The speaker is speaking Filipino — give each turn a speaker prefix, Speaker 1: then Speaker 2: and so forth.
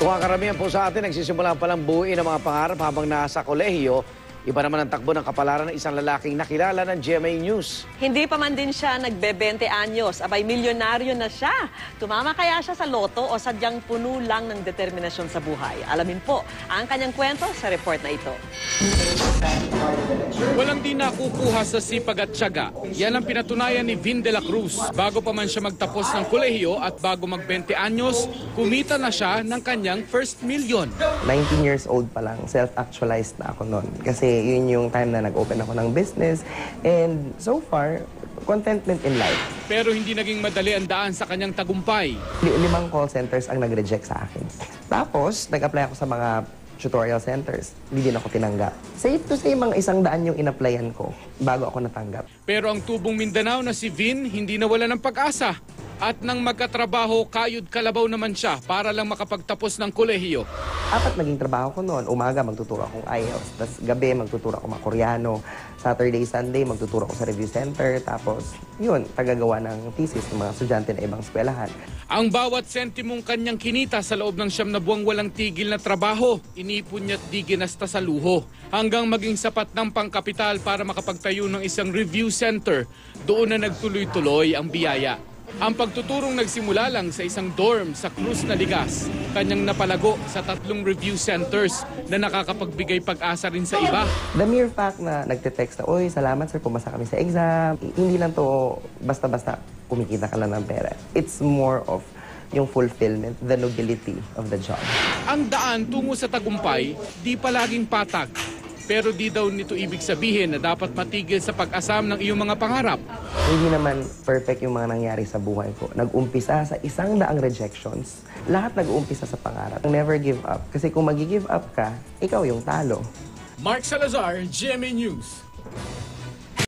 Speaker 1: Kung ang karamihan po sa atin nagsisimula palang buuin ang mga pangarap habang nasa kolehiyo, iba naman ang takbo ng kapalaran ng isang lalaking nakilala ng GMA News.
Speaker 2: Hindi pa man din siya nagbe-20 anyos, abay milyonaryo na siya. Tumama kaya siya sa loto o sadyang puno lang ng determinasyon sa buhay? Alamin po ang kanyang kwento sa report na ito.
Speaker 3: Walang di nakukuha sa sipag at tiyaga. Yan ang pinatunayan ni Vin de la Cruz. Bago pa man siya magtapos ng kolehiyo at bago mag-20 anyos, kumita na siya ng kanyang first million.
Speaker 4: 19 years old pa lang, self-actualized na ako noon. Kasi yun yung time na nag-open ako ng business. And so far, contentment in life.
Speaker 3: Pero hindi naging madali ang daan sa kanyang tagumpay.
Speaker 4: 5 call centers ang nag-reject sa akin. Tapos, nag-apply ako sa mga tutorial centers. Hindi din ako tinanggap. Safe to say, mga 100 yung in-applyan ko bago ako natanggap.
Speaker 3: Pero ang tubong Mindanao na si Vin hindi nawala ng pag-asa. At nang magkatrabaho, kayod kalabaw naman siya para lang makapagtapos ng kolehiyo.
Speaker 4: 4 naging trabaho ko noon. Umaga, magtuturo akong IELTS. Tapos gabi, magtuturo ako mga Koreano. Saturday, Sunday, magtuturo ako sa review center. Tapos, yun, tagagawa ng thesis ng mga estudyante na ibang eskwelahan.
Speaker 3: Ang bawat sentimong kanyang kinita sa loob ng 9 na buwang walang tigil na trabaho, inipon niya't di ginasta sa luho. Hanggang maging sapat ng pangkapital para makapagtayo ng isang review center, doon na nagtuloy-tuloy ang biyaya. Ang pagtuturong nagsimula lang sa isang dorm sa Cruz na Ligas. Kanyang napalago sa 3 review centers na nakakapagbigay pag-asa rin sa iba.
Speaker 4: The mere fact na nagte-text na, "Uy, salamat sir, pumasa kami sa exam." Hindi lang to basta-basta kumikita ka lang ng pera. It's more of yung fulfillment, the nobility of the job.
Speaker 3: Ang daan tungo sa tagumpay, di palaging patag. Pero di daw nito ibig sabihin na dapat matigil sa pag-asam ng iyong mga pangarap.
Speaker 4: Hindi naman perfect yung mga nangyari sa buhay ko. Nag-umpisa sa 100 rejections. Lahat nag-uumpisa sa pangarap. Never give up. Kasi kung mag-give up ka, ikaw yung talo.
Speaker 3: Mark Salazar, GMA News.